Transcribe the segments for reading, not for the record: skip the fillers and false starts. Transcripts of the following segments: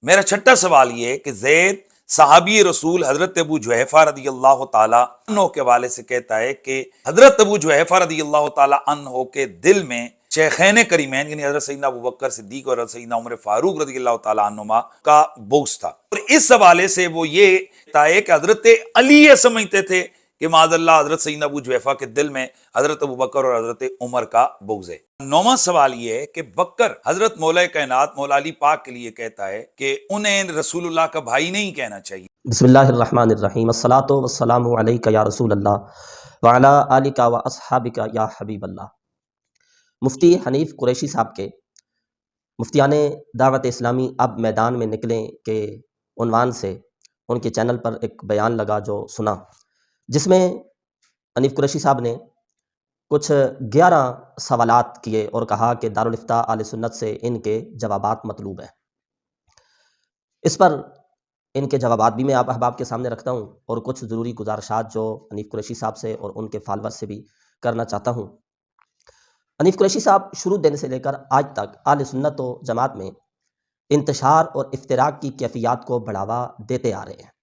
میرا چھٹا سوال یہ ہے کہ زید صحابی رسول حضرت ابو جحیفہ رضی اللہ تعالیٰ عنہ کے والے سے کہتا ہے کہ حضرت ابو جحیفہ رضی اللہ تعالیٰ عنہ کے دل میں شیخین کریمین یعنی حضرت سیدنا ابوبکر صدیق اور حضرت سیدنا عمر فاروق رضی اللہ تعالیٰ عنہما کا بغض تھا، اور اس حوالے سے وہ یہ کہتا ہے کہ حضرت علی یہ سمجھتے تھے کہ معاذ اللہ حضرت سیدنا ابو جحیفہ کے دل میں حضرت ابوبکر اور حضرت عمر کا بغض ہے۔ نوواں سوال یہ ہے کہ بکر حضرت مولا کائنات مولا علی پاک کے لیے کہتا ہے کہ انہیں رسول اللہ کا بھائی نہیں کہنا چاہیے۔ بسم اللہ الرحمن الرحیم، الصلاۃ والسلام علیک یا رسول اللہ وعلی آلک و اصحابک یا حبیب اللہ۔ مفتی حنیف قریشی صاحب کے مفتیان دعوت اسلامی اب میدان میں نکلیں کے عنوان سے ان کے چینل پر ایک بیان لگا جو سنا، جس میں حنیف قریشی صاحب نے کچھ 11 سوالات کیے اور کہا کہ دارالافتاء اہل سنت سے ان کے جوابات مطلوب ہیں۔ اس پر ان کے جوابات بھی میں آپ احباب کے سامنے رکھتا ہوں اور کچھ ضروری گزارشات جو حنیف قریشی صاحب سے اور ان کے فالوور سے بھی کرنا چاہتا ہوں۔ حنیف قریشی صاحب شروع دن سے لے کر آج تک اہل سنت و جماعت میں انتشار اور افتراق کی کیفیات کو بڑھاوا دیتے آ رہے ہیں۔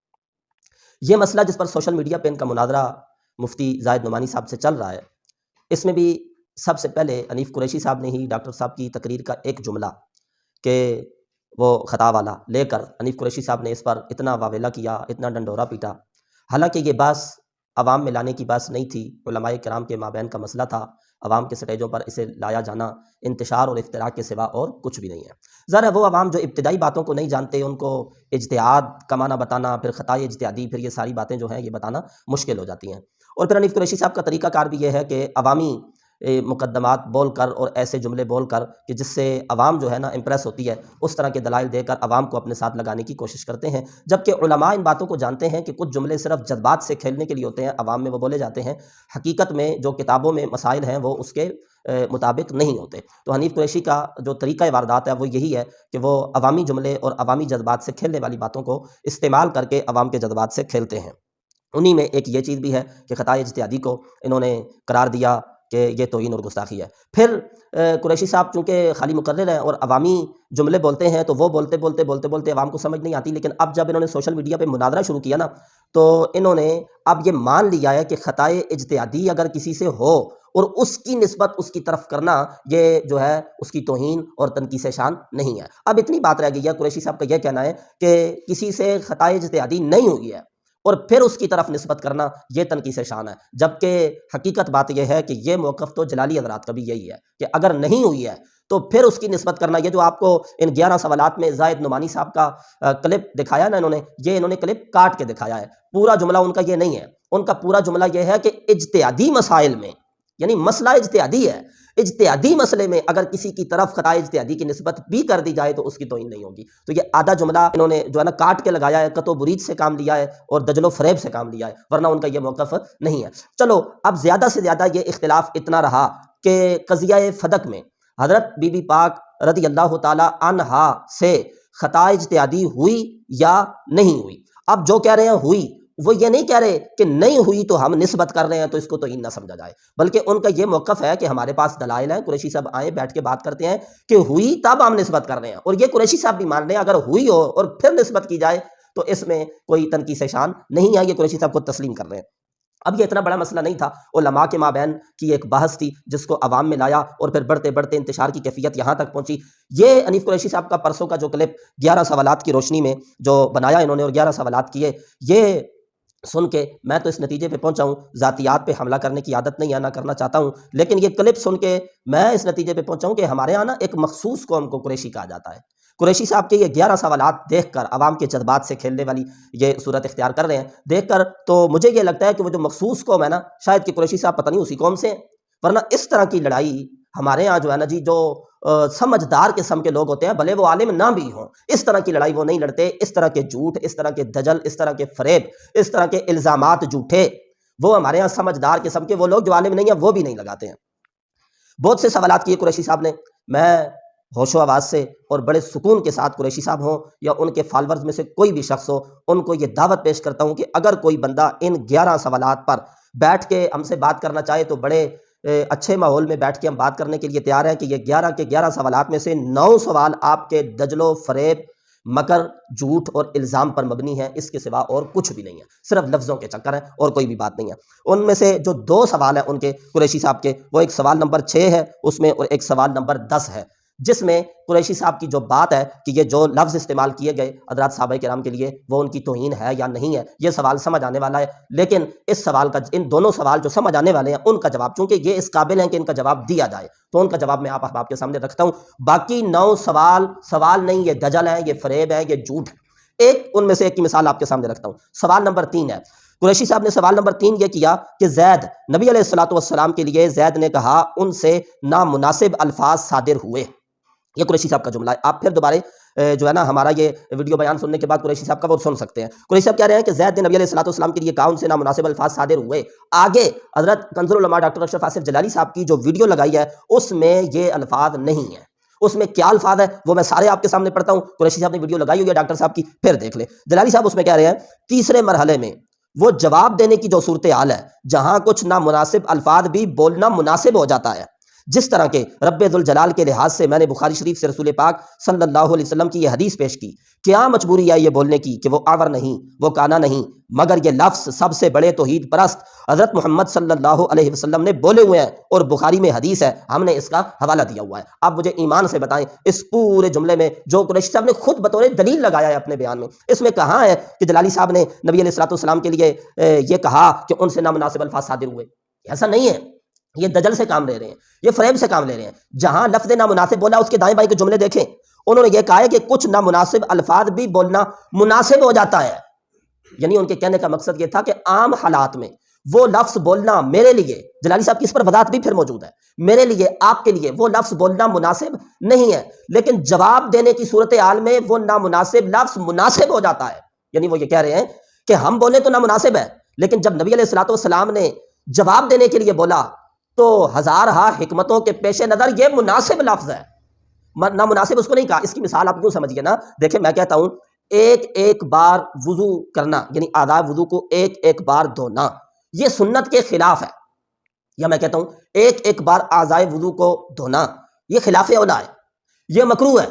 یہ مسئلہ جس پر سوشل میڈیا پہ ان کا مناظرہ مفتی زاہد نعمانی صاحب سے چل رہا ہے، اس میں بھی سب سے پہلے حنیف قریشی صاحب نے ہی ڈاکٹر صاحب کی تقریر کا ایک جملہ کہ وہ خطا والا لے کر حنیف قریشی صاحب نے اس پر اتنا واویلا کیا، اتنا ڈنڈورا پیٹا، حالانکہ یہ بحث عوام میں لانے کی بحث نہیں تھی، علماء کرام کے مابین کا مسئلہ تھا۔ عوام کے سٹیجوں پر اسے لایا جانا انتشار اور افتراق کے سوا اور کچھ بھی نہیں ہے۔ ذرا وہ عوام جو ابتدائی باتوں کو نہیں جانتے، ان کو اجتہاد کا معنی بتانا، پھر خطائے اجتہادی، پھر یہ ساری باتیں جو ہیں یہ بتانا مشکل ہو جاتی ہیں۔ اور پھر حنیف قریشی صاحب کا طریقہ کار بھی یہ ہے کہ عوامی مقدمات بول کر اور ایسے جملے بول کر کہ جس سے عوام جو ہے نا امپریس ہوتی ہے، اس طرح کے دلائل دے کر عوام کو اپنے ساتھ لگانے کی کوشش کرتے ہیں، جبکہ علماء ان باتوں کو جانتے ہیں کہ کچھ جملے صرف جذبات سے کھیلنے کے لیے ہوتے ہیں، عوام میں وہ بولے جاتے ہیں، حقیقت میں جو کتابوں میں مسائل ہیں وہ اس کے مطابق نہیں ہوتے۔ تو حنیف قریشی کا جو طریقہ واردات ہے وہ یہی ہے کہ وہ عوامی جملے اور عوامی جذبات سے کھیلنے والی باتوں کو استعمال کر کے عوام کے جذبات سے کھیلتے ہیں۔ انہی میں ایک یہ چیز بھی ہے کہ خطائے اجتہادی کو انہوں نے قرار دیا کہ یہ توہین اور گستاخی ہے۔ پھر قریشی صاحب چونکہ خالی مقرر ہیں اور عوامی جملے بولتے ہیں تو وہ بولتے عوام کو سمجھ نہیں آتی، لیکن اب جب انہوں نے سوشل میڈیا پہ مناظرہ شروع کیا نا، تو انہوں نے اب یہ مان لیا ہے کہ خطائے اجتہادی اگر کسی سے ہو اور اس کی نسبت اس کی طرف کرنا، یہ جو ہے اس کی توہین اور تنقیص شان نہیں ہے۔ اب اتنی بات رہ گئی ہے، قریشی صاحب کا یہ کہنا ہے کہ کسی سے خطائے اجتہادی نہیں ہوئی ہے اور پھر اس کی طرف نسبت کرنا یہ تنقیص شان ہے، جبکہ حقیقت بات یہ ہے کہ یہ موقف تو جلالی حضرات کا بھی یہی ہے کہ اگر نہیں ہوئی ہے تو پھر اس کی نسبت کرنا۔ یہ جو آپ کو ان 11 سوالات میں زاہد نعمانی صاحب کا کلپ دکھایا نا، انہوں نے کلپ کاٹ کے دکھایا ہے، پورا جملہ ان کا یہ نہیں ہے۔ ان کا پورا جملہ یہ ہے کہ اجتہادی مسائل میں، یعنی مسئلہ اجتہادی ہے، اجتہادی مسئلے میں اگر کسی کی طرف خطائے اجتہادی کی نسبت بھی کر دی جائے تو اس کی توہین نہیں ہوگی۔ تو یہ آدھا جملہ انہوں نے جو ہے نا کاٹ کے لگایا ہے، قط و برید سے کام لیا ہے اور دجل و فریب سے کام لیا ہے، ورنہ ان کا یہ موقف نہیں ہے۔ چلو اب زیادہ سے زیادہ یہ اختلاف اتنا رہا کہ قضیہ فدق میں حضرت بی بی پاک رضی اللہ تعالی عنہا سے خطائے اجتہادی ہوئی یا نہیں ہوئی۔ اب جو کہہ رہے ہیں ہوئی، وہ یہ نہیں کہہ رہے کہ نہیں ہوئی تو ہم نسبت کر رہے ہیں تو اس کو توہین نہ سمجھا جائے، بلکہ ان کا یہ موقف ہے کہ ہمارے پاس دلائل ہیں، قریشی صاحب آئیں بیٹھ کے بات کرتے ہیں کہ ہوئی تب ہم نسبت کر رہے ہیں، اور یہ قریشی صاحب بھی مان رہے ہیں اگر ہوئی ہو اور پھر نسبت کی جائے تو اس میں کوئی تنقیص شان نہیں ہے، یہ قریشی صاحب کو تسلیم کر رہے ہیں۔ اب یہ اتنا بڑا مسئلہ نہیں تھا، علماء کے مابین کی ایک بحث تھی جس کو عوام میں لایا اور پھر بڑھتے بڑھتے انتشار کی کیفیت یہاں تک پہنچی۔ یہ حنیف قریشی صاحب کا پرسوں کا جو کلپ 11 سوالات کی روشنی میں جو بنایا انہوں نے اور 11 سوالات کیے، یہ سن کے میں تو اس نتیجے پہ پہنچا ہوں، ذاتیات پہ حملہ کرنے کی عادت نہیں ہے، نہ کرنا چاہتا ہوں، لیکن یہ کلپ سن کے میں اس نتیجے پہ پہنچا ہوں کہ ہمارے یہاں نا ایک مخصوص قوم کو قریشی کہا جاتا ہے۔ قریشی صاحب کے یہ 11 سوالات دیکھ کر عوام کے جذبات سے کھیلنے والی یہ صورت اختیار کر رہے ہیں، دیکھ کر تو مجھے یہ لگتا ہے کہ وہ جو مخصوص قوم ہے نا، شاید کہ قریشی صاحب پتہ نہیں اسی قوم سے ہیں، ورنہ اس طرح کی لڑائی ہمارے ہاں جو ہے نا جی، جو سمجھدار قسم کے لوگ ہوتے ہیں، بھلے وہ عالم نہ بھی ہوں، اس طرح کی لڑائی وہ نہیں لڑتے۔ اس طرح کے جھوٹ، اس طرح کے دجل، اس طرح کے فریب، اس طرح کے الزامات جھوٹے، وہ ہمارے ہاں سمجھدار قسم کے وہ لوگ جو عالم نہیں ہیں وہ بھی نہیں لگاتے ہیں۔ بہت سے سوالات کیے قریشی صاحب نے، میں ہوش و آواز سے اور بڑے سکون کے ساتھ قریشی صاحب ہوں یا ان کے فالورز میں سے کوئی بھی شخص ہو، ان کو یہ دعوت پیش کرتا ہوں کہ اگر کوئی بندہ ان 11 سوالات پر بیٹھ کے ہم سے بات کرنا چاہے تو بڑے اچھے ماحول میں بیٹھ کے ہم بات کرنے کے لیے تیار ہیں کہ یہ 11 کے 11 سوالات میں سے 9 سوال آپ کے دجل و فریب، مکر جھوٹ اور الزام پر مبنی ہے، اس کے سوا اور کچھ بھی نہیں ہے، صرف لفظوں کے چکر ہیں اور کوئی بھی بات نہیں ہے۔ ان میں سے جو 2 سوال ہیں ان کے قریشی صاحب کے، وہ ایک سوال نمبر 6 ہے اس میں، اور ایک سوال نمبر 10 ہے، جس میں قریشی صاحب کی جو بات ہے کہ یہ جو لفظ استعمال کیے گئے حضرات صحابہ کرام کے لیے وہ ان کی توہین ہے یا نہیں ہے، یہ سوال سمجھ آنے والا ہے۔ لیکن اس سوال کا، ان دونوں سوال جو سمجھ آنے والے ہیں ان کا جواب، چونکہ یہ اس قابل ہیں کہ ان کا جواب دیا جائے، تو ان کا جواب میں آپ احباب کے سامنے رکھتا ہوں۔ باقی 9 سوال نہیں، یہ دجل ہے، یہ فریب ہے، یہ جھوٹ ہے۔ ایک ان میں سے ایک کی مثال آپ کے سامنے رکھتا ہوں۔ سوال نمبر 3 ہے، قریشی صاحب نے سوال نمبر 3 یہ کیا کہ زید، نبی علیہ الصلوۃ والسلام کے لیے زید نے کہا ان سے نامناسب الفاظ صادر ہوئے، یہ قریشی صاحب کا جملہ ہے۔ آپ پھر دوبارہ جو ہے نا ہمارا یہ ویڈیو بیان سننے کے بعد قریشی صاحب کا وہ سن سکتے ہیں۔ قریشی صاحب کہہ رہے ہیں کہ زید نے نبی علیہ الصلوۃ والسلام کے لیے کہا ان سے نامناسب الفاظ صادر ہوئے۔ آگے حضرت کنز العلماء ڈاکٹر اشرف آصف جلالی صاحب کی جو ویڈیو لگائی ہے اس میں یہ الفاظ نہیں ہیں، اس میں کیا الفاظ ہیں وہ میں سارے آپ کے سامنے پڑھتا ہوں۔ قریشی صاحب نے ویڈیو لگائی ہوئی ہے ڈاکٹر صاحب کی، پھر دیکھ لیں۔ جلالی صاحب اس میں کہہ رہے ہیں تیسرے مرحلے میں وہ جواب دینے کی جو صورتحال ہے جہاں کچھ نامناسب الفاظ بھی بولنا مناسب ہو جاتا ہے، جس طرح کے رب ذوالجلال کے لحاظ سے میں نے بخاری شریف سے رسول پاک صلی اللہ علیہ وسلم کی یہ حدیث پیش کی، کیا مجبوری ہے یہ بولنے کی کہ وہ آور نہیں، وہ کانا نہیں، مگر یہ لفظ سب سے بڑے توحید پرست حضرت محمد صلی اللہ علیہ وسلم نے بولے ہوئے ہیں اور بخاری میں حدیث ہے، ہم نے اس کا حوالہ دیا ہوا ہے۔ آپ مجھے ایمان سے بتائیں اس پورے جملے میں جو قریشی صاحب نے خود بطور دلیل لگایا ہے اپنے بیان میں، اس میں کہاں ہے کہ جلالی صاحب نے نبی علیہ الصلوۃ والسلام کے لیے یہ کہا کہ ان سے نامناسب الفاظ صادر ہوئے؟ ایسا نہیں ہے، یہ دجل سے کام لے رہے ہیں، یہ فریب سے کام لے رہے ہیں۔ جہاں لفظ نامناسب بولا اس کے دائیں بائیں کے جملے دیکھیں، انہوں نے یہ کہا ہے کہ کچھ نامناسب الفاظ بھی بولنا مناسب ہو جاتا ہے، یعنی ان کے کہنے کا مقصد یہ تھا کہ عام حالات میں وہ لفظ بولنا میرے لیے، جلالی صاحب کی اس پر وضاحت بھی پھر موجود ہے، میرے لیے آپ کے لیے وہ لفظ بولنا مناسب نہیں ہے، لیکن جواب دینے کی صورتحال میں وہ نامناسب لفظ مناسب ہو جاتا ہے۔ یعنی وہ یہ کہہ رہے ہیں کہ ہم بولیں تو نامناسب ہے، لیکن جب نبی علیہ الصلوۃ والسلام نے جواب دینے کے لیے بولا تو ہزارہا حکمتوں کے پیش نظر یہ مناسب لفظ ہے، نامناسب اس کو نہیں کہا۔ اس کی مثال آپ یوں سمجھیے نا، دیکھیں میں کہتا ہوں ایک بار وضو کرنا، یعنی اعضاء وضو کو ایک بار دھونا، یہ سنت کے خلاف ہے، یا میں کہتا ہوں ایک بار اعضاء وضو کو دھونا یہ خلاف اولا ہے، یہ مکروہ ہے۔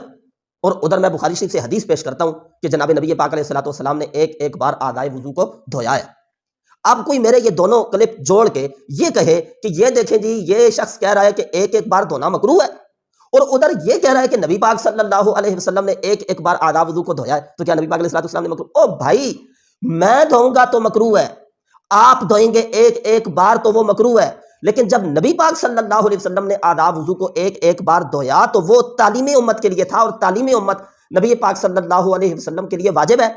اور ادھر میں بخاری شریف سے حدیث پیش کرتا ہوں کہ جناب نبی پاک علیہ الصلوۃ والسلام نے ایک بار اعضاء وضو کو دھویا ہے۔ اب کوئی میرے یہ دونوں کلپ جوڑ کے یہ کہے کہ یہ دیکھیں جی یہ شخص کہہ رہا ہے کہ ایک بار دھونا مکروہ ہے، اور ادھر یہ کہہ رہا ہے کہ نبی پاک صلی اللہ علیہ وسلم نے ایک بار اعضاء وضو کو دھویا ہے، تو کیا نبی پاک علیہ الصلوۃ والسلام نے مکروہ؟ او بھائی میں دھوؤں گا تو مکروہ ہے، آپ دھوئیں گے ایک بار تو وہ مکروہ ہے، لیکن جب نبی پاک صلی اللہ علیہ وسلم نے اعضاء وضو کو ایک بار دھویا تو وہ تعلیم امت کے لیے تھا، اور تعلیم امت نبی پاک صلی اللہ علیہ وسلم کے لیے واجب ہے۔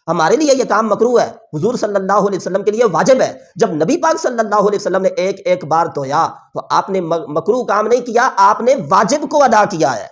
ہمارے لیے یہ کام مکروہ ہے، حضور صلی اللہ علیہ وسلم کے لیے واجب ہے۔ جب نبی پاک صلی اللہ علیہ وسلم نے ایک بار دھویا تو آپ نے مکروہ کام نہیں کیا، آپ نے واجب کو ادا کیا ہے۔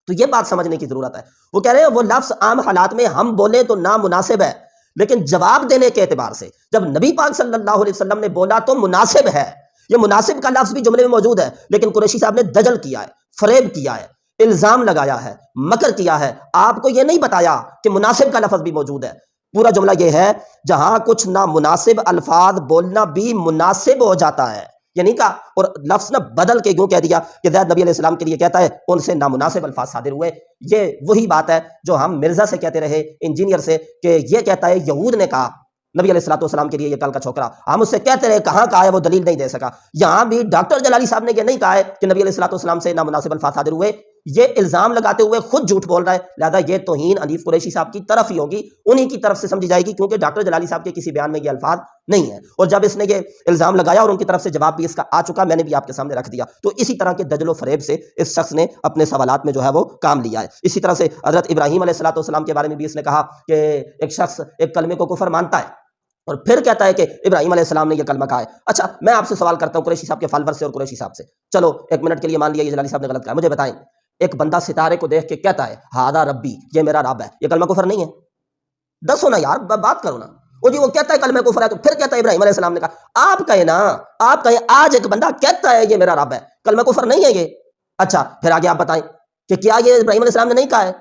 تو یہ بات سمجھنے کی ضرورت ہے۔ وہ کہہ رہے ہیں وہ لفظ عام حالات میں ہم بولیں تو نامناسب ہے، لیکن جواب دینے کے اعتبار سے جب نبی پاک صلی اللہ علیہ وسلم نے بولا تو مناسب ہے۔ یہ مناسب کا لفظ بھی جملے میں موجود ہے، لیکن قریشی صاحب نے دجل کیا ہے، فریب کیا ہے، الزام لگایا ہے، مکر کیا ہے، آپ کو یہ نہیں بتایا کہ مناسب کا لفظ بھی موجود ہے۔ پورا جملہ یہ ہے جہاں کچھ نامناسب الفاظ بولنا بھی مناسب ہو جاتا ہے، یہ نہیں کہا، اور لفظ نہ بدل کے یوں کہہ دیا کہ زید نبی علیہ السلام کے لیے کہتا ہے ان سے نامناسب الفاظ صادر ہوئے۔ یہ وہی بات ہے جو ہم مرزا سے کہتے رہے، انجینئر سے، کہ یہ کہتا ہے یہود نے کہا نبی علیہ الصلوۃ والسلام کے لیے یہ کل کا چھوکرا، ہم اس سے کہتے رہے کہاں کہا ہے، وہ دلیل نہیں دے سکا۔ یہاں بھی ڈاکٹر جلالی صاحب نے یہ نہیں کہا ہے کہ نبی علیہ الصلوۃ والسلام سے نامناسب الفاظ صادر ہوئے، یہ الزام لگاتے ہوئے خود جھوٹ بول رہا ہے، لہذا یہ توہین حنیف قریشی صاحب کی طرف ہی ہوگی، انہی کی طرف سے سمجھی جائے گی، کیونکہ ڈاکٹر جلالی صاحب کے کسی بیان میں یہ الفاظ نہیں ہے۔ اور جب اس نے یہ الزام لگایا اور ان کی طرف سے جواب بھی اس کا آ چکا، میں نے بھی آپ کے سامنے رکھ دیا، تو اسی طرح کے دجل و فریب سے اس شخص نے اپنے سوالات میں جو ہے وہ کام لیا ہے۔ اسی طرح سے حضرت ابراہیم علیہ الصلوۃ والسلام کے بارے میں بھی اس نے کہا کہ ایک شخص ایک کلمے کو کفر مانتا ہے اور پھر کہتا ہے کہ ابراہیم علیہ السلام نے یہ کلمہ کہا ہے۔ اچھا میں آپ سے سوال کرتا ہوں قریشی صاحب کے فالوور سے اور قریشی صاحب سے، چلو ایک منٹ کے لیے مان لیا یہ جلالی صاحب نے غلط کہا، مجھے بتائیں ایک بندہ ستارے کو دیکھ کے کہتا ہے ہاذا ربی، یہ میرا رب ہے، یہ کلمہ کفر نہیں ہے؟ دسو نا یار، بات کرو نا۔ وہ جی وہ کہتا ہے کلمہ کفر ہے تو پھر کہتا ہے ابراہیم علیہ السلام نے کہا، آپ کہیں نا، آپ کہیں آج ایک بندہ کہتا ہے یہ میرا رب ہے، کلمہ کفر نہیں ہے یہ؟ اچھا پھر آگے آپ بتائیں کہ کیا یہ ابراہیم علیہ السلام نے نہیں کہا ہے؟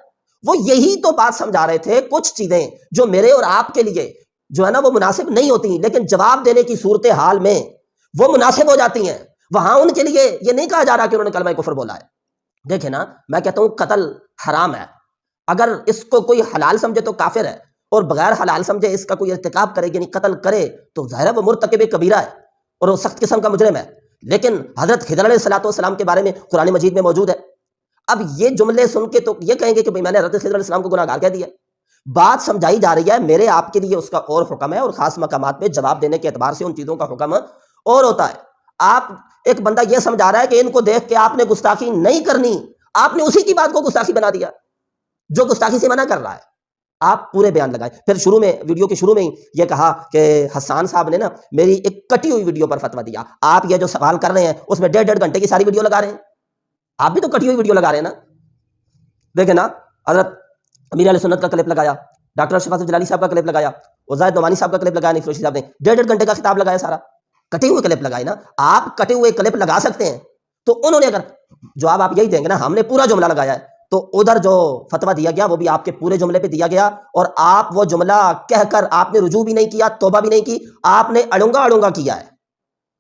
وہ یہی تو بات سمجھا رہے تھے، کچھ چیزیں جو میرے اور آپ کے لیے جو ہے نا وہ مناسب نہیں ہوتی، لیکن جواب دینے کی صورتحال میں وہ مناسب ہو جاتی ہیں، وہاں ان کے لیے یہ نہیں کہا جا رہا کہ انہوں نے کلمہ کفر بولا ہے۔ دیکھیں نا، میں کہتا ہوں قتل حرام ہے، اگر اس کو کوئی حلال سمجھے تو کافر ہے، اور بغیر حلال سمجھے اس کا کوئی ارتکاب کرے یعنی قتل کرے تو ظاہر ہے وہ مرتکب کبیرہ ہے اور وہ سخت قسم کا مجرم ہے۔ لیکن حضرت خضر علیہ السلام کے بارے میں قرآن مجید میں موجود ہے۔ اب یہ جملے سن کے تو یہ کہیں گے کہ میں نے حضرت خضر علیہ السلام کو گناہ گار کہہ دیا۔ بات سمجھائی جا رہی ہے، میرے آپ کے لیے اس کا اور حکم ہے، اور خاص مقامات پہ جواب دینے کے اعتبار سے ان چیزوں کا حکم اور ہوتا ہے۔ آپ ایک بندہ یہ سمجھا رہا ہے کہ ان کو دیکھ کے آپ نے گستاخی نہیں کرنی، آپ نے اسی کی بات کو گستاخی بنا دیا جو گستاخی سے منع کر رہا ہے۔ آپ پورے بیان لگائیں۔ پھر شروع میں ویڈیو کے شروع میں ہی یہ کہا کہ حسان صاحب نے نا میری ایک کٹی ہوئی ویڈیو پر فتویٰ دیا۔ آپ یہ جو سوال کر رہے ہیں اس میں 1.5 گھنٹے کی ساری ویڈیو لگا رہے ہیں، آپ بھی تو کٹی ہوئی ویڈیو لگا رہے ہیں نا۔ دیکھیں نا، حضرت امیر علیہ سنت کا کلپ لگایا، ڈاکٹر اشرف حسن جلالی صاحب کا کلپ لگایا، وزائد نعمانی صاحب کا کلپ لگایا، نفروشی صاحب نے 1.5 گھنٹے کا خطاب لگایا، سارا کٹے ہوئے کلپ لگائے نا۔ آپ کٹے ہوئے کلپ لگا سکتے ہیں تو انہوں نے اگر جواب آپ یہی دیں گے نا ہم نے پورا جملہ لگایا ہے، تو ادھر جو فتویٰ دیا گیا وہ بھی آپ کے پورے جملے پہ دیا گیا، اور آپ وہ جملہ کہہ کر آپ نے رجوع بھی نہیں کیا، توبہ بھی نہیں کی، آپ نے اڑنگا کیا ہے۔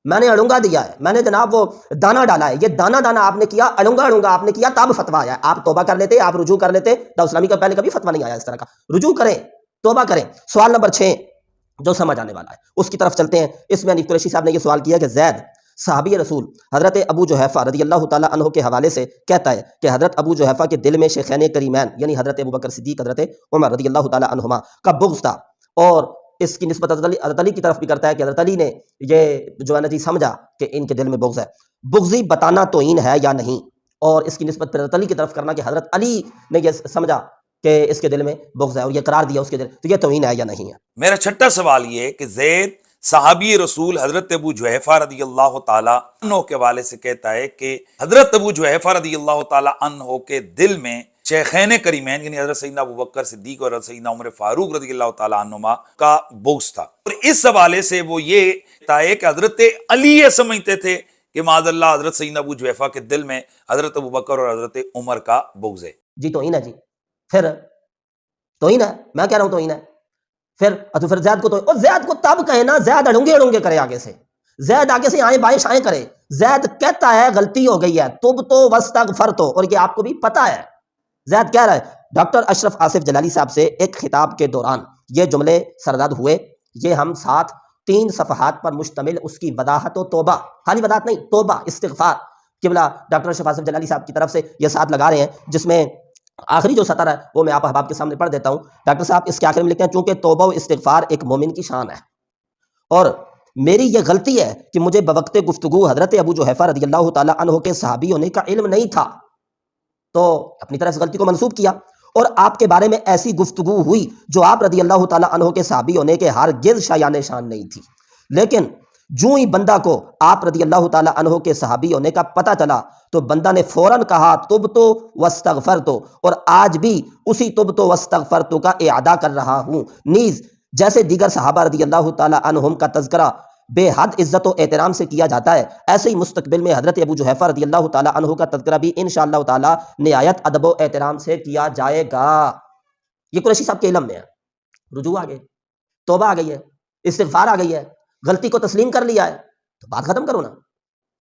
میں نے اڑنگا دیا ہے، میں نے جناب وہ دانا ڈالا ہے، یہ دانا آپ نے کیا، اڑنگا آپ نے کیا، تب فتویٰ آیا ہے۔ آپ توبہ کر لیتے، آپ رجوع کر لیتے، دعوت اسلامی کا پہلے کبھی فتویٰ نہیں آیا اس طرح کا۔ رجوع کریں، توبہ کریں۔ سوال نمبر 6 جو سمجھ آنے والا ہے اس کی طرف چلتے ہیں۔ اس میں حنیف قریشی صاحب نے یہ سوال کیا کہ زید صحابی رسول حضرت ابو جحیفہ رضی اللہ تعالیٰ عنہ کے حوالے سے کہتا ہے کہ حضرت ابو جحیفہ کے دل میں شیخین کریمین یعنی حضرت ابوبکر صدیق، حضرت عمر رضی اللہ تعالیٰ عنہما کا بغض تھا، اور اس کی نسبت حضرت علی کی طرف بھی کرتا ہے کہ حضرت علی نے یہ جو ہے نا جی سمجھا کہ ان کے دل میں بغض ہے۔ بغضی بتانا توہین ہے یا نہیں، اور اس کی نسبت پھر حضرت علی کی طرف کرنا کہ حضرت علی نے یہ سمجھا کہ اس کے دل میں بغض ہے اور یہ قرار دیا اس کے دل، تو یہ توہین ہے یا نہیں ہے؟ میرا چھٹا سوال یہ ہے کہ زید صحابی رسول حضرت ابو جحیفہ رضی اللہ تعالیٰ عنہ کے والے سے کہتا ہے کہ حضرت ابو جحیفہ رضی اللہ تعالیٰ عنہ کے دل میں شیخین کریمین یعنی حضرت سیدنا ابوبکر صدیق اور حضرت سیدنا عمر فاروق رضی اللہ تعالیٰ عنہما کا بغض تھا، اور اس حوالے سے وہ یہ کہتا ہے کہ حضرت علی یہ سمجھتے تھے کہ معاذ اللہ حضرت سیدنا ابو جحیفہ کے دل میں حضرت ابوبکر اور حضرت عمر کا بغض ہے۔ جی توہین ہے، جی پھر توہین ہے، میں کہہ رہا ہوں توہین ہے۔ پھر زید کو تو، اور زید کو تب کہے نا، زید اڑنگے کرے، آگے سے زید آگے سے آئیں بائیں شائیں کرے۔ زید کہتا ہے غلطی ہو گئی ہے، تب تو واستغفر تو، اور یہ آپ کو بھی پتا ہے۔ زید کہہ رہا ہے ڈاکٹر اشرف آصف جلالی صاحب سے ایک خطاب کے دوران یہ جملے سرداد ہوئے، یہ ہم ساتھ 3 صفحات پر مشتمل اس کی وضاحت و توبہ، خالی وضاحت نہیں، توبہ استغفار قبلہ ڈاکٹر اشرف آصف جلالی صاحب کی طرف سے یہ ساتھ لگا رہے ہیں، جس میں آخری جو سطر ہے وہ میں آپ احباب کے سامنے پڑھ دیتا ہوں۔ ڈاکٹر صاحب اس کے آخر میں لکھتے ہیں چونکہ توبہ و استغفار ایک مومن کی شان ہے، اور میری یہ غلطی ہے کہ مجھے بوقت گفتگو حضرت ابو جحیفہ رضی اللہ تعالیٰ عنہ کے صحابی ہونے کا علم نہیں تھا، تو اپنی طرف سے غلطی کو منسوب کیا، اور آپ کے بارے میں ایسی گفتگو ہوئی جو آپ رضی اللہ تعالیٰ عنہ کے صحابی ہونے کے ہرگز شایان شان نہیں تھی، لیکن جو ہی بندہ کو آپ رضی اللہ تعالیٰ عنہ کے صحابی ہونے کا پتہ چلا تو بندہ نے فوراً کہا تبتو واستغفرتو، اور آج بھی اسی تبتو واستغفرتو کا اعادہ کر رہا ہوں۔ نیز جیسے دیگر صحابہ رضی اللہ تعالیٰ عنہم کا تذکرہ بے حد عزت و احترام سے کیا جاتا ہے، ایسے ہی مستقبل میں حضرت ابو جحیفہ رضی اللہ تعالیٰ عنہ کا تذکرہ بھی انشاءاللہ تعالیٰ نہایت ادب و احترام سے کیا جائے گا۔ یہ قریشی صاحب کے علم میں ہے، رجوع آ گئی، توبہ آ گئی ہے، استغفار آ گئی ہے، غلطی کو تسلیم کر لیا ہے، تو بات ختم کرو نا۔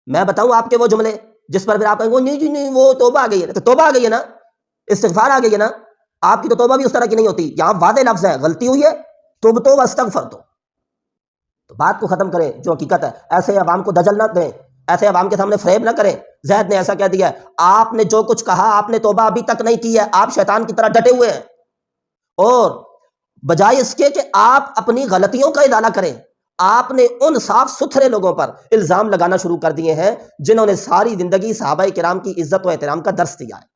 میں بتاؤں آپ کے وہ جملے جس پر پھر آپ کہیں گے نہیں جی نہیں وہ توبہ آ گئی ہے، تو توبہ آ گئی ہے نا، استغفار آ گئی ہے نا، آپ کی تو توبہ بھی اس طرح کی نہیں ہوتی، یہاں واضح لفظ ہے غلطی ہوئی ہے تبتو واستغفرتو، تو بات کو ختم کریں جو حقیقت ہے، ایسے عوام کو دجل نہ دیں، ایسے عوام کے سامنے فریب نہ کریں۔ زید نے ایسا کہہ دیا ہے، آپ نے جو کچھ کہا آپ نے توبہ ابھی تک نہیں کی ہے، آپ شیطان کی طرح ڈٹے ہوئے ہیں، اور بجائے اس کے کہ آپ اپنی غلطیوں کا ازالہ کریں، آپ نے ان صاف ستھرے لوگوں پر الزام لگانا شروع کر دیے ہیں جنہوں نے ساری زندگی صحابہ کرام کی عزت و احترام کا درس دیا ہے،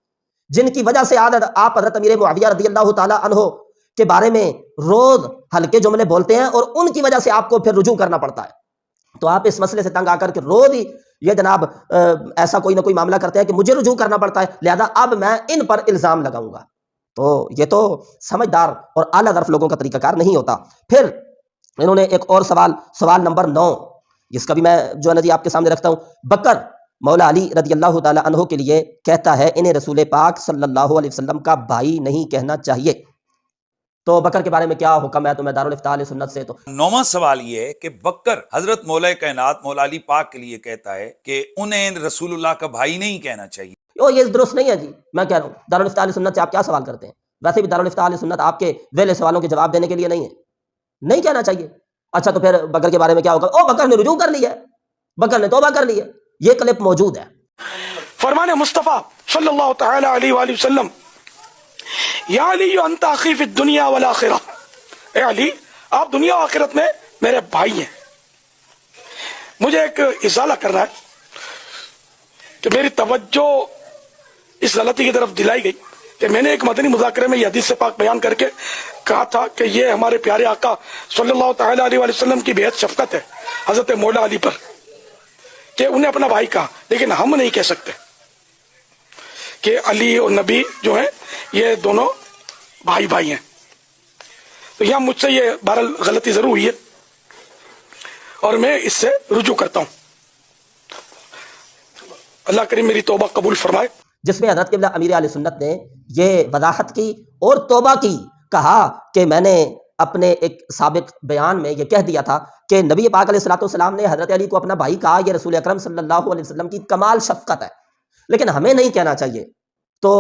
جن کی وجہ سے آپ حضرت امیر معاویہ رضی اللہ تعالیٰ عنہ کے بارے میں روز ہلکے جملے بولتے ہیں، اور ان کی وجہ سے آپ کو پھر رجوع کرنا پڑتا ہے۔ تو آپ اس مسئلے سے تنگ آ کر کے روز ہی یہ جناب ایسا کوئی نہ کوئی معاملہ کرتے ہیں کہ مجھے رجوع کرنا پڑتا ہے، لہذا اب میں ان پر الزام لگاؤں گا، تو یہ تو سمجھدار اور اعلیٰ ظرف لوگوں کا طریقہ کار نہیں ہوتا۔ پھر انہوں نے ایک اور سوال نمبر 9، جس کا بھی میں جو ہے نا جی آپ کے سامنے رکھتا ہوں۔ بکر مولا علی رضی اللہ تعالیٰ عنہ کے لیے کہتا ہے انہیں رسول پاک صلی اللہ علیہ وسلم کا بھائی نہیں کہنا چاہیے، تو بکر کے بارے میں کیا حکم ہے؟ تو میں دارالفتاء اہل سنت سے، تو 9واں سوال یہ ہے کہ بکر حضرت مولا کائنات مولا علی پاک کے لیے کہتا ہے کہ انہیں رسول اللہ کا بھائی نہیں کہنا چاہیے۔ یہ درست نہیں ہے جی، میں کہہ رہا ہوں دارالفتاء اہل سنت سے آپ کیا سوال کرتے ہیں؟ ویسے بھی دارالفتاء اہل سنت آپ کے ویلے سوالوں کے جواب دینے کے لیے نہیں ہے، نہیں کہنا چاہیے۔ اچھا تو پھر بکر کے بارے میں کیا ہوگا؟ او بکر نے رجوع کر لی ہے، بکر نے توبہ کر لی ہے، یہ کلپ موجود ہے۔ فرمان مصطفیٰ صلی اللہ تعالی علیہ وآلہ وسلم، یا علی انت اخی فی الدنیا والآخرہ، اے علی آپ دنیا و آخرت میں میرے بھائی ہیں۔ مجھے ایک ازالہ کرنا ہے کہ میری توجہ اس غلطی کی طرف دلائی گئی کہ میں نے ایک مدنی مذاکرے میں یہ حدیث پاک بیان کر کے کہا تھا کہ یہ ہمارے پیارے آقا صلی اللہ تعالی علیہ وآلہ وسلم کی بے حد شفقت ہے حضرت مولا علی پر کہ انہیں اپنا بھائی کہا، لیکن ہم نہیں کہہ سکتے کہ علی اور نبی جو ہیں یہ دونوں بھائی بھائی ہیں۔ تو یہاں مجھ سے یہ بہرحال غلطی ضرور ہوئی ہے اور میں اس سے رجوع کرتا ہوں۔ اللہ کریم میری توبہ قبول فرمائے۔ جس میں حضرت قبلہ امیر اہل سنت نے یہ وضاحت کی اور توبہ کی، کہا کہ میں نے اپنے ایک سابق بیان میں یہ کہہ دیا تھا کہ نبی پاک علیہ الصلوۃ والسلام نے حضرت علی کو اپنا بھائی کہا، یہ رسول اکرم صلی اللہ علیہ وسلم کی کمال شفقت ہے، لیکن ہمیں نہیں کہنا چاہیے۔ تو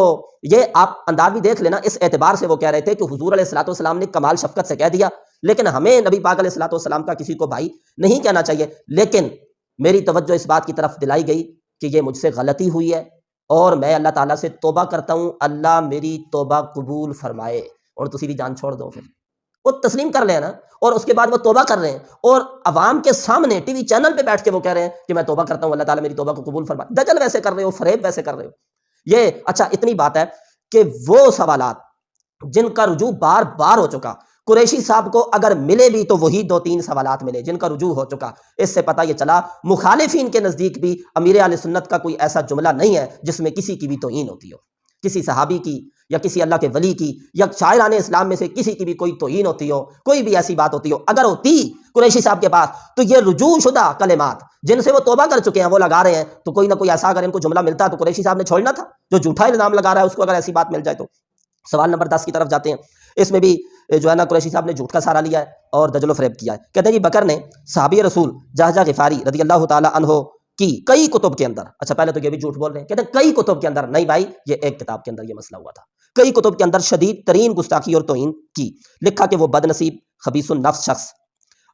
یہ آپ انداز بھی دیکھ لینا، اس اعتبار سے وہ کہہ رہے تھے کہ حضور علیہ الصلوۃ والسلام نے کمال شفقت سے کہہ دیا، لیکن ہمیں نبی پاک علیہ الصلوۃ والسلام کا کسی کو بھائی نہیں کہنا چاہیے۔ لیکن میری توجہ اس بات کی طرف دلائی گئی کہ یہ مجھ سے غلطی ہوئی ہے اور میں اللہ تعالیٰ سے توبہ کرتا ہوں، اللہ میری توبہ قبول فرمائے۔ اور تسی بھی جان چھوڑ دو، پھر وہ تسلیم کر لیں نا، اور اس کے بعد وہ توبہ کر رہے ہیں اور عوام کے سامنے ٹی وی چینل پہ بیٹھ کے وہ کہہ رہے ہیں کہ میں توبہ کرتا ہوں، اللہ تعالیٰ میری توبہ کو قبول فرمائے۔ دجل ویسے کر رہے ہو، فریب ویسے کر رہے ہو۔ یہ اچھا اتنی بات ہے کہ وہ سوالات جن کا رجوع بار بار ہو چکا، قریشی صاحب کو اگر ملے بھی تو وہی 2-3 سوالات ملے جن کا رجوع ہو چکا، اس سے پتہ یہ چلا مخالفین کے نزدیک بھی امیر اہل سنت کا کوئی ایسا جملہ نہیں ہے جس میں کسی کی بھی توہین ہوتی ہو، کسی صحابی کی یا کسی اللہ کے ولی کی یا شاعران اسلام میں سے کسی کی بھی کوئی توہین ہوتی ہو، کوئی بھی ایسی بات ہوتی ہو، اگر ہوتی قریشی صاحب کے پاس تو یہ رجوع شدہ کلمات جن سے وہ توبہ کر چکے ہیں وہ لگا رہے ہیں، تو کوئی نہ کوئی ایسا اگر ان کو جملہ ملتا تو قریشی صاحب نے چھوڑنا تھا جو جھوٹا الزام لگا رہا ہے اس کو اگر ایسی بات مل جائے تو۔ سوال نمبر 10 کی طرف جاتے ہیں، اس میں بھی جو ہے نا قریشی صاحب نے جھوٹ کا سہارا لیا ہے اور دجل و فریب کیا ہے۔ کہتے ہیں جی بکر نے صحابی رسول جہجہ غفاری رضی اللہ تعالی عنہ کی کئی کتب کے اندر، اچھا پہلے تو یہ بھی جھوٹ بول رہے ہیں، کہتے ہیں کئی کتب کے اندر، نہیں بھائی یہ ایک کتاب کے اندر یہ مسئلہ ہوا تھا، کئی کتب کے اندر شدید ترین گستاخی اور توہین کی، لکھا کہ وہ بد نصیب خبیث النفس شخص۔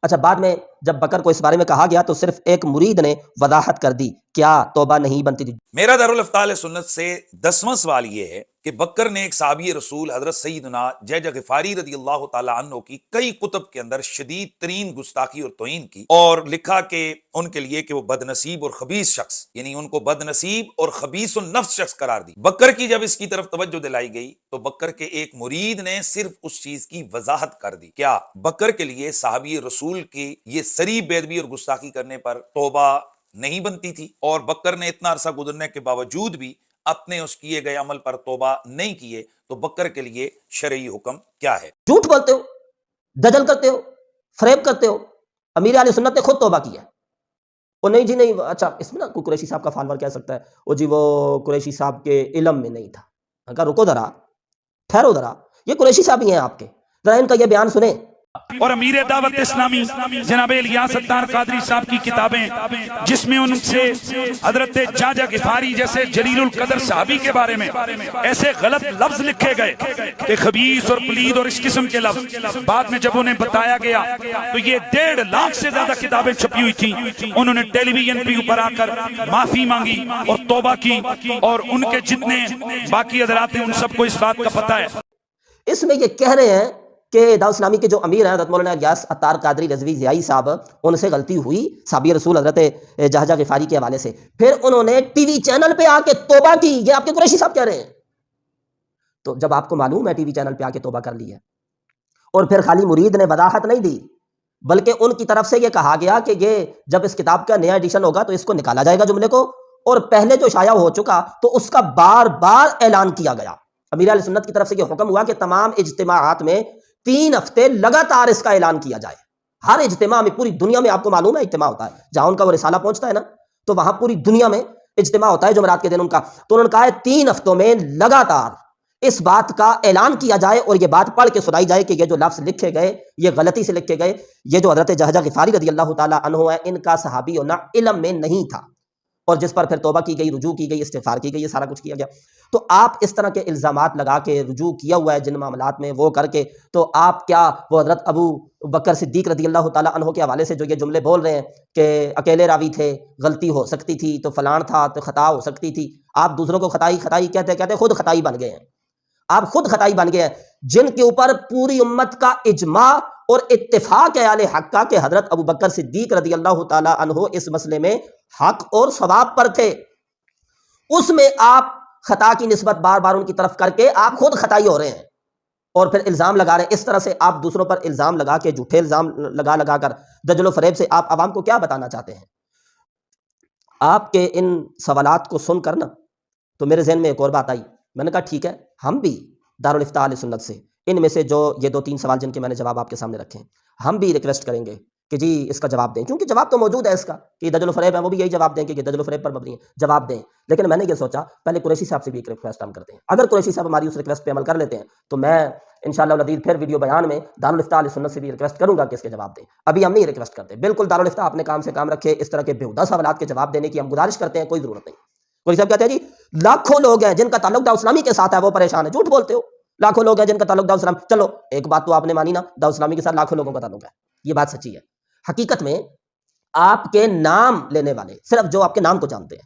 اچھا بعد میں جب بکر کو اس بارے میں کہا گیا تو صرف ایک مرید نے وضاحت کر دی، کیا توبہ نہیں بنتی تھی؟ میرا دارالفتاء اہل سنت سے 10واں سوال یہ ہے کہ بکر نے ایک صحابی رسول حضرت سیدنا جہجہ غفاری رضی اللہ تعالی عنہ کی کئی کتب کے اندر شدید ترین گستاخی اور توہین کی اور لکھا کہ ان کے لیے کہ وہ بد نصیب اور خبیث شخص، یعنی ان کو بد نصیب اور خبیث النفس شخص قرار دی۔ بکر کی جب اس کی طرف توجہ دلائی گئی تو بکر کے ایک مرید نے صرف اس چیز کی وضاحت کر دی، کیا بکر کے لیے صحابی رسول کی یہ سری بے ادبی اور گستاخی کرنے پر توبہ نہیں بنتی تھی، اور بکر نے اتنا عرصہ گزرنے کے باوجود بھی اپنے اس کیے گئے عمل پر توبہ نہیں کیے، تو بکر کے لیے شرعی حکم کیا ہے؟ جھوٹ بولتے ہو، دجل کرتے ہو، فریب کرتے ہو، امیر اہل سنت نے خود توبہ کی ہے۔ وہ نہیں جی نہیں، اچھا اس میں نا کوئی قریشی صاحب کا فالور کہہ سکتا ہے وہ جی وہ قریشی صاحب کے علم میں نہیں تھا، اگر رکو ذرا، ٹھہرو ذرا، یہ قریشی صاحب ہی ہیں آپ کے، ذرا ان کا یہ بیان سنیں۔ اور امیر دعوت اسلامی جناب الیاس ستار قادری صاحب کی کتابیں جس میں ان سے حضرت جہجہ غفاری جیسے جلیل القدر صحابی کے بارے میں ایسے غلط لفظ لکھے گئے کہ خبیث اور پلید اور اس قسم کے لفظ، بعد میں جب انہیں بتایا گیا تو یہ 1.5 لاکھ سے زیادہ کتابیں چھپی ہوئی تھیں، انہوں نے ٹیلی ویژن پہ اوپر آ کر معافی مانگی اور توبہ کی، اور ان کے جتنے باقی حضرات ہیں ان سب کو اس بات کا پتہ ہے۔ اس میں یہ کہہ رہے ہیں کہ دعوت اسلامی کے جو امیر ہیں حضرت مولانا الیاس ستار قادری رضوی ضیائی صاحب، ان سے غلطی ہوئی صحابی رسول حضرت جہجہ غفاری کے حوالے سے، پھر انہوں نے ٹی وی چینل پہ آ کے توبہ کی، یہ آپ کے قریشی صاحب کہہ رہے ہیں۔ تو جب آپ کو معلوم ہے ٹی وی چینل پہ آ کے توبہ کر لی ہے، اور پھر خالی مرید نے وضاحت نہیں دی بلکہ ان کی طرف سے یہ کہا گیا کہ یہ جب اس کتاب کا نیا ایڈیشن ہوگا تو اس کو نکالا جائے گا جملے کو، اور پہلے جو شائع ہو چکا تو اس کا بار بار اعلان کیا گیا۔ امیر اہل سنت کی طرف سے یہ حکم ہوا کہ تمام اجتماعات میں 3 ہفتے لگاتار اس کا اعلان کیا جائے، ہر اجتماع میں، پوری دنیا میں آپ کو معلوم ہے اجتماع ہوتا ہے، جہاں ان کا وہ رسالہ پہنچتا ہے نا تو وہاں پوری دنیا میں اجتماع ہوتا ہے جمعرات کے دن ان کا، تو انہوں نے کہا ہے 3 ہفتوں میں لگاتار اس بات کا اعلان کیا جائے اور یہ بات پڑھ کے سنائی جائے کہ یہ جو لفظ لکھے گئے یہ غلطی سے لکھے گئے، یہ جو حضرت جہجہ غفاری رضی اللہ تعالی عنہ ہے ان کا صحابی ہونا علم میں نہیں تھا، اور جس پر پھر توبہ کی گئی، رجوع کی گئی، استغفار کی گئی، یہ سارا کچھ کیا گیا. تو آپ اس طرح کے الزامات لگا کے رجوع کیا ہوا ہے جن معاملات میں وہ کر کے، تو آپ کیا وہ حضرت ابو بکر صدیق رضی اللہ تعالیٰ عنہ کے حوالے سے جو یہ جملے بول رہے ہیں کہ اکیلے راوی تھے، غلطی ہو سکتی تھی تو فلان تھا تو خطا ہو سکتی تھی، آپ دوسروں کو خطائی کہتے خود خطائی بن گئے ہیں. آپ خود خطائی بن گئے ہیں جن کے اوپر پوری امت کا اجماع اور اتفاق ہے اہل حق کا کہ حضرت ابو بکر صدیق رضی اللہ تعالیٰ عنہ اس مسئلے میں حق اور ثواب پر تھے. اس میں آپ خطا کی نسبت بار بار ان کی طرف کر کے آپ خود خطائی ہو رہے ہیں اور پھر الزام لگا رہے ہیں. اس طرح سے آپ دوسروں پر الزام لگا کے، جھوٹے الزام لگا کر دجل و فریب سے آپ عوام کو کیا بتانا چاہتے ہیں؟ آپ کے ان سوالات کو سن کر نا تو میرے ذہن میں ایک اور بات آئی. میں نے کہا ٹھیک ہے، ہم بھی دارالافتاء اہل سنت سے ان میں سے جو یہ 2-3 سوال جن کے میں نے جواب آپ کے سامنے رکھے ہیں، ہم بھی ریکویسٹ کریں گے کہ جی اس کا جواب دیں، کیونکہ جواب تو موجود ہے اس کا کہ دجل و فریب ہے، وہ بھی یہی جواب دیں کہ دجل و فریب پر مبنی ہے، جواب دیں. لیکن میں نے یہ سوچا پہلے قریشی صاحب سے بھی ایک ریکویسٹ ہم کرتے ہیں. اگر قریشی صاحب ہماری اس ریکویسٹ پہ عمل کر لیتے ہیں تو میں انشاءاللہ العزیز پھر ویڈیو بیان میں دارالافتاء اہل سنت سے بھی ریکویسٹ کروں گا کہ اس کے جواب دیں. ابھی ہم نہیں ریکویسٹ کرتے، بالکل دارالافتاء اپنے کام سے کام رکھے. اس طرح کے بیہودہ سوالات کے جواب دینے کی ہم گزارش کرتے ہیں، کوئی ضرورت نہیں. کوئی صاحب کہتے ہیں جی لاکھوں لوگ ہیں جن کا تعلق دعوت اسلامی کے ساتھ ہے، وہ پریشان ہے. جھوٹ بولتے ہو. لاکھوں لوگ ہیں جن کا تعلق دعوت اسلام، چلو ایک بات تو آپ نے مانی نا، دعوت اسلامی کے ساتھ لاکھوں لوگوں کا تعلق ہے، یہ بات سچی ہے. حقیقت میں آپ کے نام لینے والے، صرف جو آپ کے نام کو جانتے ہیں،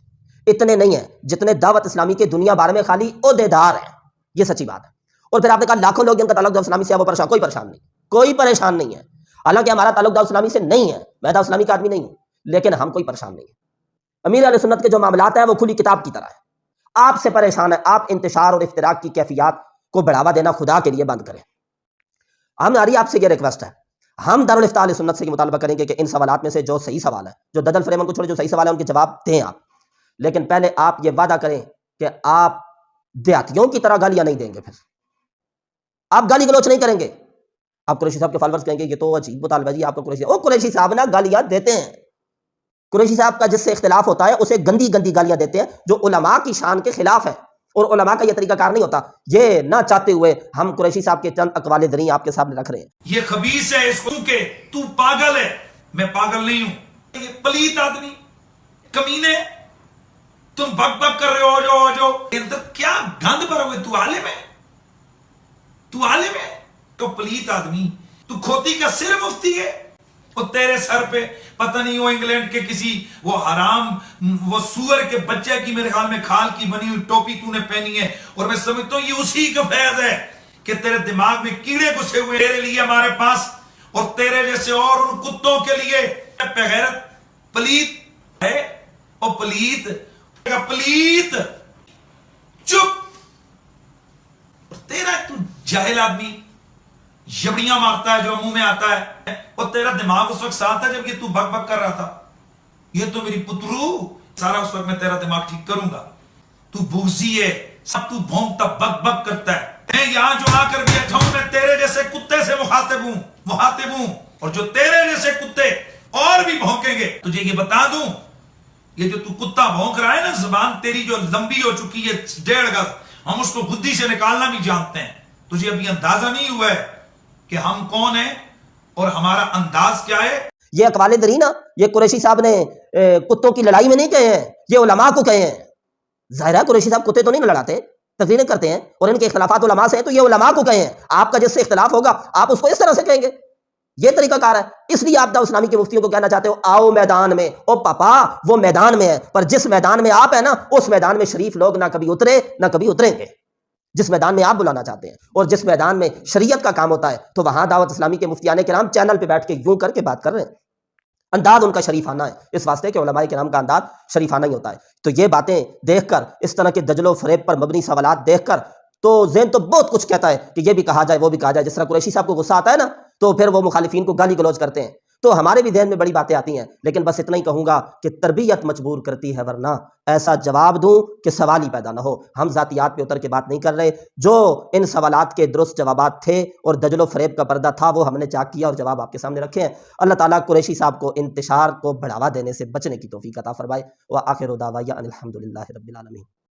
اتنے نہیں ہیں جتنے دعوت اسلامی کے دنیا بھر میں خالی عہدیدار ہیں. یہ سچی بات ہے. اور پھر آپ نے کہا لاکھوں لوگ جن کا تعلق دعوت اسلامی سے ہے وہ پریشان. کوئی پریشان نہیں، کوئی پریشان نہیں ہے. حالانکہ ہمارا تعلق دعوت اسلامی سے نہیں ہے، میں دعوت اسلامی کا آدمی نہیں ہوں، لیکن ہم کوئی پریشان نہیں ہیں. امیر اہل سنت کے جو معاملات ہیں وہ کھلی کتاب کی طرح ہے. آپ سے پریشان ہے، آپ انتشار اور افتراق کی کیفیات کو بڑھاوا دینا خدا کے لیے بند کریں. ہماری آپ سے یہ ریکویسٹ ہے، ہم دارالافتاء اہل سنت سے یہ مطالبہ کریں گے کہ ان سوالات میں سے جو صحیح سوال ہے، جو دجل فریب کو چھوڑے جو صحیح سوال ہے ان کے جواب دیں آپ. لیکن پہلے آپ یہ وعدہ کریں کہ آپ دیہاتیوں کی طرح گالیاں نہیں دیں گے. پھر آپ گالی گلوچ نہیں کریں گے. آپ قریشی صاحب کے فالورز کہیں گے یہ تو عجیب مطالبہ جی آپ کا قریشی. او قریشی صاحب نا گالیاں دیتے ہیں. قریشی صاحب کا جس سے اختلاف ہوتا ہے اسے گندی گندی گالیاں دیتے ہیں جو علماء کی شان کے خلاف ہے. اور علماء کا یہ طریقہ کار نہیں ہوتا. یہ نہ چاہتے ہوئے ہم قریشی صاحب کے چند اقوال دریں آپ کے سامنے رکھ رہے ہیں. یہ خبیث ہے اس کو کہ تو پاگل ہے، میں پاگل نہیں ہوں. یہ پلیت آدمی، کمینے، تم بک بک کر رہے ہو جو اندر کیا گند بھرا ہوئے. تو عالم ہے، تو عالم ہے، تو پلیت آدمی. تو کھوتی کا سر مفتی ہے اور تیرے سر پہ پتہ نہیں وہ انگلینڈ کے کسی وہ حرام وہ سور کے بچے کی میرے خیال میں کھال کی بنی ہوئی ٹوپی تو نے پہنی ہے. اور میں سمجھتا ہوں یہ اسی کا فیض ہے کہ تیرے دماغ میں کیڑے گھسے ہوئے تیرے لیے ہمارے پاس اور تیرے جیسے اور ان کتوں کے لیے. بغیرت پلیت ہے اور پلیت چپ. تیرا تو جاہل آدمی جبڑیاں مارتا ہے جو منہ میں آتا ہے اور تیرا دماغ اس وقت ساتھ ہے جب یہ تو بک بک کر رہا تھا. یہ تو میری پترو سارا اس وقت میں تیرا دماغ ٹھیک کروں گا. تو بغضی ہے، سب تو بھونکتا بک بک کرتا ہے. میں یہاں جو آ کر بیٹھا ہوں میں تیرے جیسے کتے سے مخاطب ہوں اور جو تیرے جیسے کتے اور بھی بھونکیں گے. تجھے یہ بتا دوں یہ جو تو کتا بھونک رہا ہے نا، زبان تیری جو لمبی ہو چکی ہے 1.5 گز، ہم اس کو گدی سے نکالنا بھی جانتے ہیں. تجھے ابھی اندازہ نہیں ہوا ہے کہ ہم کون ہیں اور ہمارا انداز کیا ہے. یہ اقوال دریں نا یہ قریشی صاحب نے کتوں کی لڑائی میں نہیں کہے ہیں، یہ علماء کو کہے ہیں. ظاہر ہے قریشی صاحب کتے تو نہیں لڑاتے، تقریریں کرتے ہیں اور ان کے اختلافات علماء سے ہیں، تو یہ علماء کو کہے ہیں. آپ کا جس سے اختلاف ہوگا آپ اس کو اس طرح سے کہیں گے. یہ طریقہ کار ہے. اس لیے آپ دعوت اسلامی کے مفتیوں کو کہنا چاہتے ہو آؤ میدان میں. او پاپا وہ میدان میں ہے، پر جس میدان میں آپ ہیں نا اس میدان میں شریف لوگ نہ کبھی اترے نہ کبھی اتریں گے. جس میدان میں آپ بلانا چاہتے ہیں اور جس میدان میں شریعت کا کام ہوتا ہے تو وہاں دعوت اسلامی کے مفتیان کرام چینل پہ بیٹھ کے یوں کر کے بات کر رہے ہیں. انداز ان کا شریفانہ ہے، اس واسطے کہ علماء کرام کا انداز شریفانہ ہی ہوتا ہے. تو یہ باتیں دیکھ کر، اس طرح کے دجل و فریب پر مبنی سوالات دیکھ کر تو ذہن تو بہت کچھ کہتا ہے کہ یہ بھی کہا جائے وہ بھی کہا جائے. جس طرح قریشی صاحب کو غصہ آتا ہے نا تو پھر وہ مخالفین کو گالی گلوچ کرتے ہیں. تو ہمارے بھی ذہن میں بڑی باتیں آتی ہیں، لیکن بس اتنا ہی کہوں گا کہ تربیت مجبور کرتی ہے، ورنہ ایسا جواب دوں کہ سوال ہی پیدا نہ ہو. ہم ذاتیات پہ اتر کے بات نہیں کر رہے. جو ان سوالات کے درست جوابات تھے اور دجل و فریب کا پردہ تھا وہ ہم نے چاک کیا اور جواب آپ کے سامنے رکھے ہیں. اللہ تعالیٰ قریشی صاحب کو انتشار کو بڑھاوا دینے سے بچنے کی توفیق عطا فرمائے. وآخر دعوانا ان الحمد للہ رب العالمین.